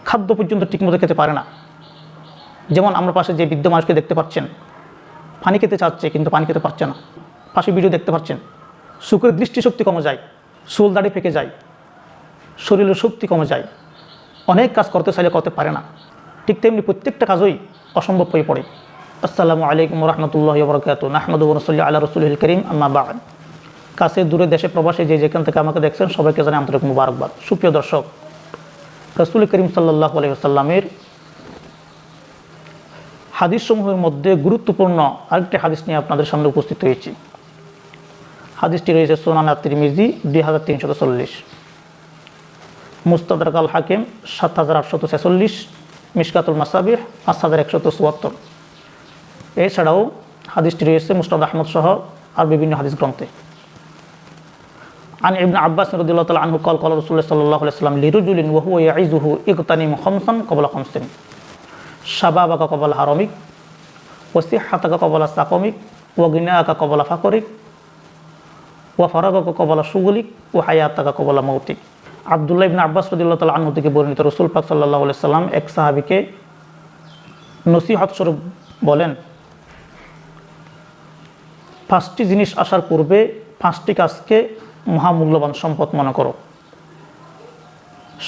খাদ্য পর্যন্ত ঠিকমতো খেতে পারে না। যেমন আমরা পাশে যে বৃদ্ধ মানুষকে দেখতে পাচ্ছেন, পানি খেতে চাচ্ছে কিন্তু পানি খেতে পারছে না। পাশে ভিডিও দেখতে পাচ্ছেন, চোখের দৃষ্টিশক্তি কমে যায়, চুল দাড়ি পেকে যায়, শরীরের শক্তি কমে যায়, অনেক কাজ করতে চাইলে করতে পারে না। ঠিক তেমনি প্রত্যেকটা কাজই অসম্ভব হয়ে পড়ে। আসসালামু আলাইকুম রহমতুল্লাহি ওয়া বারাকাতুহু। নাহমাদুহু ওয়া নুসাল্লি আলা রাসূলিল কারীম, আম্মা বা'দ। কাছে দূরে দেশে প্রবাসে যে যেখান থেকে আমাকে দেখছেন সবাইকে জানাই আন্তরিক মুবারকবাদ। সুপ্রিয় দর্শক, রাসূল করিম সাল্লাল্লাহু আলাইহি ওয়াসাল্লামের হাদিসসমূহের মধ্যে গুরুত্বপূর্ণ আরেকটি হাদিস নিয়ে আপনাদের সামনে উপস্থিত হয়েছি। হাদিসটি রয়েছে সুনান আত-তিরমিজি 2340, মুস্তাদরাক আল হাকিম 7846, মিশকাতুল মাসাবিহ 5174। এছাড়াও হাদিসটি রয়েছে মুসনাদ আহমদ সহ আর বিভিন্ন হাদিস গ্রন্থে। আন ইবনে আব্বাস রাদিয়াল্লাহু তাআলা আনহু ক্বাল রাসূলুল্লাহ সাল্লাল্লাহু আলাইহি ওয়াসাল্লাম লিরাজুলিন ওয়া হুয়া ইয়াইযুহু ইগতানিম খামসান ক্বাবলা খামসিন শাবাবাকা ক্বাবলা হারামিক ওয়া সিহহাতাকা ক্বাবলা সাকামিক ওয়া গিনাকা ক্বাবলা ফাকরিক ওয়া ফারাগাকা ক্বাবলা শুগলিক ওয়া হায়াতাকা ক্বাবলা মাউতিক। আব্দুল্লাহ ইবনে আব্বাস রাদিয়াল্লাহু তাআলা আনহু থেকে বর্ণিত, রাসূল পাক সাল্লাল্লাহু আলাইহি ওয়াসাল্লাম এক সাহাবীকে নসিহত স্বরূপ বলেন, 5টি জিনিস আসার পূর্বে 5টি কাজকে মহামূল্যবান সম্পদ মনে করো।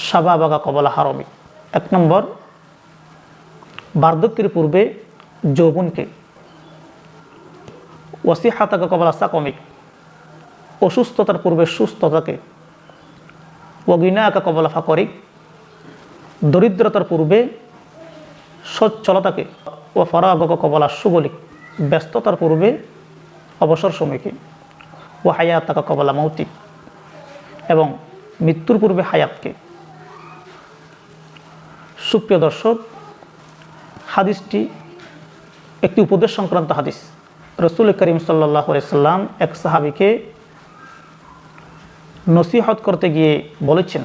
শাবাবাকা ক্বাবলা হারামিক, 1 নম্বর বার্ধক্যের পূর্বে যৌবনকে। ওয়াসিহাতাকা ক্বাবলা সাকামিক, অসুস্থতার পূর্বে সুস্থতাকে। ওয়াগিনাকা ক্বাবলা ফাকরিক, দরিদ্রতার পূর্বে সচ্ছলতাকে। ওয়া ফারাগাকা ক্বাবলা শুগলিক, ব্যস্ততার পূর্বে অবসর সময়কে। ওয়া হায়াতাকা ক্বাবলা মাউতিক, এবং মৃত্যুর পূর্বে হায়াতকে। সুপ্রিয় দর্শক, হাদিসটি একটি উপদেশ সংক্রান্ত হাদিস। রাসূল করিম সাল্লাল্লাহু আলাইহি ওয়াসাল্লাম এক সাহাবীকে নসিহত করতে গিয়ে বলেছেন,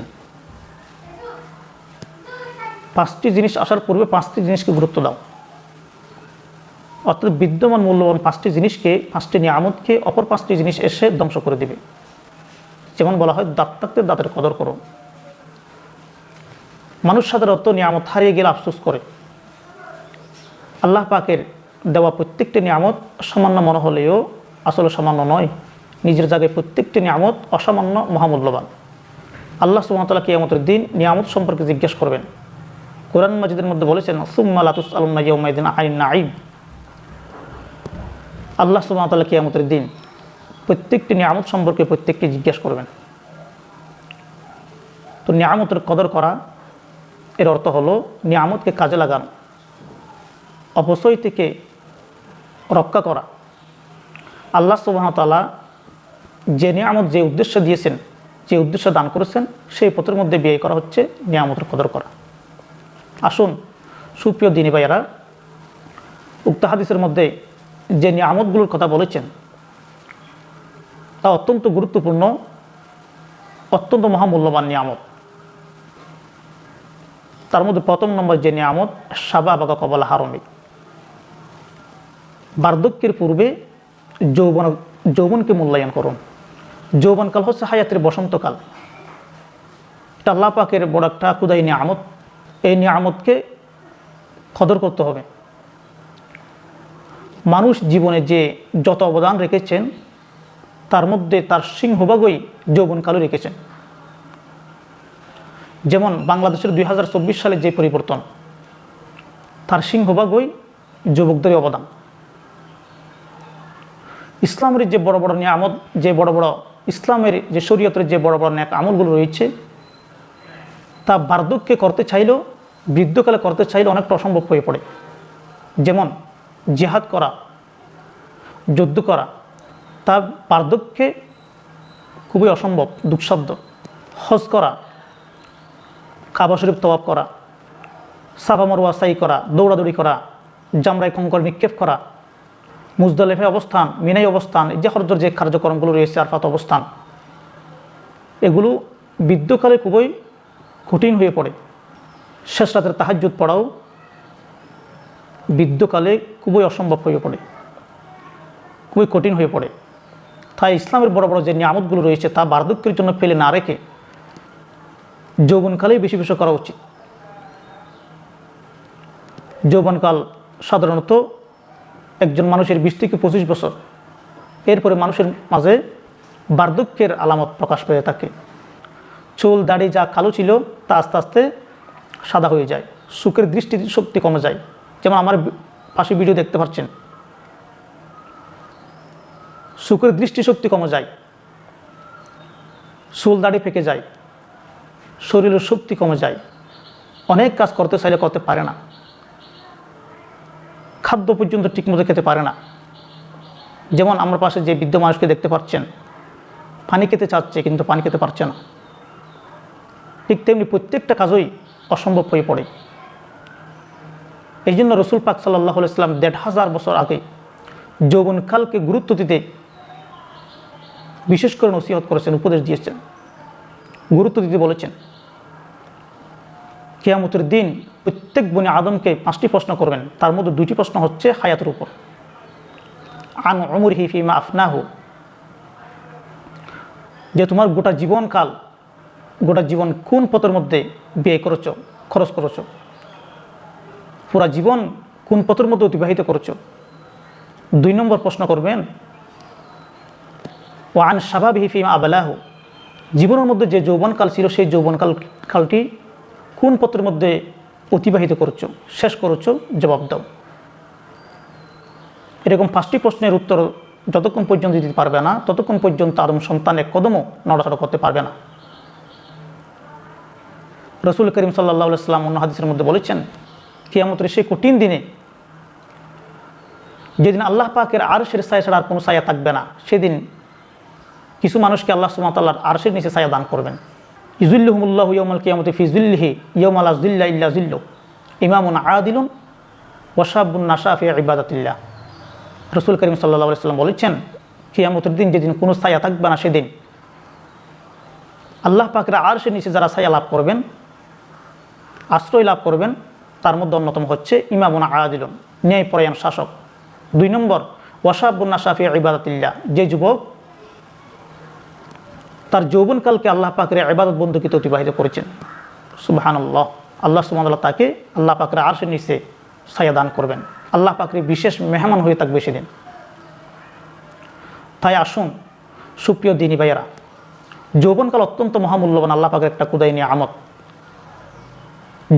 5টি জিনিস আসার পূর্বে 5টি জিনিসকে গুরুত্ব দাও। অর্থাৎ বিদ্যমান মূল্যবান 5টি জিনিসকে, 5টি নিয়ামতকে অপর 5টি জিনিস এসে ধ্বংস করে দিবে। যেমন বলা হয়, দাঁত থাকতে দাঁতের কদর করো। মানুষ সাধারণত নিয়ামত হারিয়ে গেলে আফসোস করে। আল্লাহ পাকের দেওয়া প্রত্যেকটি নিয়ামত সামান্য মনে হলেও আসলে সামান্য নয়। নিজের জায়গায় প্রত্যেকটি নিয়ামত অসামান্য মহামূল্যবান। আল্লাহ সুবহানাহু ওয়া তাআলা কিয়ামতের দিন নিয়ামত সম্পর্কে জিজ্ঞেস করবেন। কোরআন মাজিদের মধ্যে বলেছেন, সুম্মা লা তুসআলুনা ইয়াওমাইযিন আনিন নাঈম। আল্লাহ সুবহানাহু ওয়া তাআলা কিয়ামতের দিন প্রত্যেকটি নিয়ামত সম্পর্কে প্রত্যেকটি জিজ্ঞেস করবেন। তো নিয়ামতের কদর করা এর অর্থ হলো নিয়ামতকে কাজে লাগানো, অপচয় থেকে রক্ষা করা। আল্লাহ সুবহানাহু ওয়া তাআলা যে নিয়ামত যে উদ্দেশ্য দিয়েছেন, যে উদ্দেশ্য দান করেছেন, সেই পথের মধ্যে ব্যয় করা হচ্ছে নিয়ামতের কদর করা। আসুন সুপ্রিয় দিনী ভাইয়েরা, উক্ত হাদিসের মধ্যে যে নিয়ামতগুলোর কথা বলেছেন তা অত্যন্ত গুরুত্বপূর্ণ, অত্যন্ত মহামূল্যবান নিয়ামত। তার মধ্যে প্রথম নম্বর যে নিয়ামত, শাবাবাকা ক্বাবলা হারামিক। বার্ধক্যের পূর্বে যৌবনকে মূল্যায়ন করুন। যৌবনকাল হচ্ছে হায়াতের বসন্তকাল। এটা আল্লাহ পাকের বড় একটা খুদাই নিয়ামত। এই নিয়ামতকে কদর করতে হবে। মানুষ জীবনে যে যত অবদান রেখেছেন তার মধ্যে তার সিংহভাগই যৌবনকালে রেখেছেন। যেমন বাংলাদেশের 2024 সালে যে পরিবর্তন, তার সিংহভাগই যুবকদের অবদান। ইসলামের যে বড় বড় নিয়ামত, যে বড় বড় ইসলামের যে শরীয়তের যে বড় বড় নেক আমলগুলো রয়েছে, তা বার্ধক্যে করতে চাইলেও, বৃদ্ধকালে করতে চাইলে অনেকটা অসম্ভব হয়ে পড়ে। যেমন জিহাদ করা, যুদ্ধ করা, তা বার্ধক্যে খুবই অসম্ভব, দুঃসাধ্য। হজ করা, কাবা শরীফ তওয়াফ করা, সাফা মারওয়া সাই করা, দৌড়াদৌড়ি করা, জামরায় কঙ্কর নিক্ষেপ করা, মুজদালিফায় অবস্থান, মিনায় অবস্থান, যে হজ্জের যে কার্যক্রমগুলো রয়েছে, আরফাত অবস্থান, এগুলো বৃদ্ধকালে খুবই কঠিন হয়ে পড়ে। শেষ রাতের তাহাজ্জুদ পড়াও বৃদ্ধকালে খুবই অসম্ভব হয়ে পড়ে, খুবই কঠিন হয়ে পড়ে। তাই ইসলামের বড় বড় যে নিয়ামতগুলো রয়েছে তা বার্ধক্যের জন্য ফেলে না রেখে যৌবনকালেই বেশি বেশি করা উচিত। যৌবনকাল সাধারণত একজন মানুষের 20 থেকে 25 বছর। এরপরে মানুষের মাঝে বার্ধক্যের আলামত প্রকাশ পেয়ে থাকে। চুল দাড়ি যা কালো ছিল তা আস্তে আস্তে সাদা হয়ে যায়, চোখের দৃষ্টিশক্তি কমে যায়। যেমন আমার পাশে ভিডিও দেখতে পাচ্ছেন, চোখের দৃষ্টিশক্তি কমে যায়, চুল দাড়ি পেকে যায়, শরীরের শক্তি কমে যায়, অনেক কাজ করতে চাইলে করতে পারে না, খাদ্য পর্যন্ত ঠিকমতো খেতে পারে না। যেমন আমার পাশে যে বৃদ্ধ মানুষকে দেখতে পাচ্ছেন, পানি খেতে চাচ্ছে কিন্তু পানি খেতে পারছে না। ঠিক তেমনি প্রত্যেকটা কাজই অসম্ভব হয়ে পড়ে। এই জন্য রসুল পাক সাল্লাল্লাহু আলাইহি ওয়াসাল্লাম ১৫০০ বছর আগে যৌবনকালকে গুরুত্ব দিতে বিশেষ করে নসিহত করেছেন, উপদেশ দিয়েছেন, গুরুত্ব দিতে বলেছেন। কিয়ামতের দিন প্রত্যেক বনি আদমকে 5টি প্রশ্ন করবেন, তার মধ্যে 2টি প্রশ্ন হচ্ছে হায়াতের উপর। আন উমরিহি ফিমা আফনাহু, যে তোমার গোটা জীবন কোন পথের মধ্যে ব্যয় করেছো, খরচ করেছো, পুরা জীবন কোন পথের মধ্যে অতিবাহিত করেছো। 2 নম্বর প্রশ্ন করবেন ও আন শাবাবিহি ফিমা আবলাহু, জীবনের মধ্যে যে যৌবনকাল ছিল সেই যৌবনকালটি কোন পথের মধ্যে অতিবাহিত করছো, শেষ করেছো, জবাব দাও। এরকম 5টি প্রশ্নের উত্তর যতক্ষণ পর্যন্ত দিতে পারবে না ততক্ষণ পর্যন্ত আদম সন্তানের কদমও নড়াচড়া করতে পারবে না। রসুল করিম সাল্লাল্লাহু আলাইহি ওয়াসাল্লাম অন্য হাদিসের মধ্যে বলেছেন, কিয়ামতের সেই কঠিন দিনে, যেদিন আল্লাহ পাকের আরশের ছায়া ছাড়া আর কোনো ছায়া থাকবে না, সেদিন কিছু মানুষকে আল্লাহ সুবহানাহু ওয়া তাআলার আরশের নিচে ছায়া দান করবেন। ইযুল্লুহুমুল্লাহু ইয়াওমাল কিয়ামতি ফি যিল্লিহি ইয়াওমা লা যিল্লা ইল্লা যিল্লুহু ইমামুন আদিলুন ওয়া শাবুন নাশা ফি ইবাদাতিল্লাহ। রসুল করিম সাল্লাল্লাহু আলাইহি ওয়াসাল্লাম বলেছেন, কিয়ামতের দিন যেদিন কোনো ছায়া থাকবে না, সেদিন আল্লাহ পাকের আরশের নিচে যারা ছায়া লাভ করবেন, আশ্রয় লাভ করবেন, তার মধ্যে অন্যতম হচ্ছে ইমামুন আদিলুন, ন্যায়পরায়ণ শাসক। 2 নম্বর ওয়া শাবুন নাশা ফি ইবাদাতিল্লাহ, যে যুবক তার যৌবনকালকে আল্লাহ পাকের ইবাদত বন্দেগীতে অতিবাহিত করেছেন। সুবহানাল্লাহ, আল্লাহ সুবহানাহু ওয়া তাআলা তাকে আল্লাহ পাকের আরশের নিচে ছায়া দান করবেন, আল্লাহ পাকের বিশেষ মেহমান হয়ে থাকবে সেদিন। তাই আসুন সুপ্রিয় দিনী ভাইয়েরা, যৌবনকাল অত্যন্ত মহামূল্যবান, আল্লাহ পাকের একটা কুদাই নিয়ামত।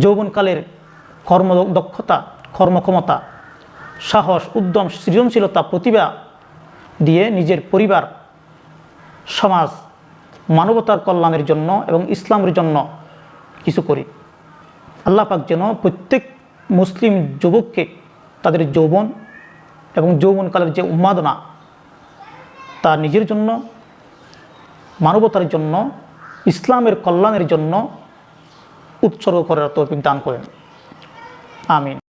যৌবনকালের কর্মদক্ষতা, কর্মক্ষমতা, সাহস, উদ্যম, সৃজনশীলতা, প্রতিভা দিয়ে নিজের পরিবার, সমাজ, মানবতার কল্যাণের জন্য এবং ইসলামের জন্য কিছু করি। আল্লাহ পাক যেন প্রত্যেক মুসলিম যুবককে তাদের যৌবন এবং যৌবনকালের যে উন্মাদনা তা নিজের জন্য, মানবতার জন্য, ইসলামের কল্যাণের জন্য উৎসর্গ করার তৌফিক দান করেন। আমিন।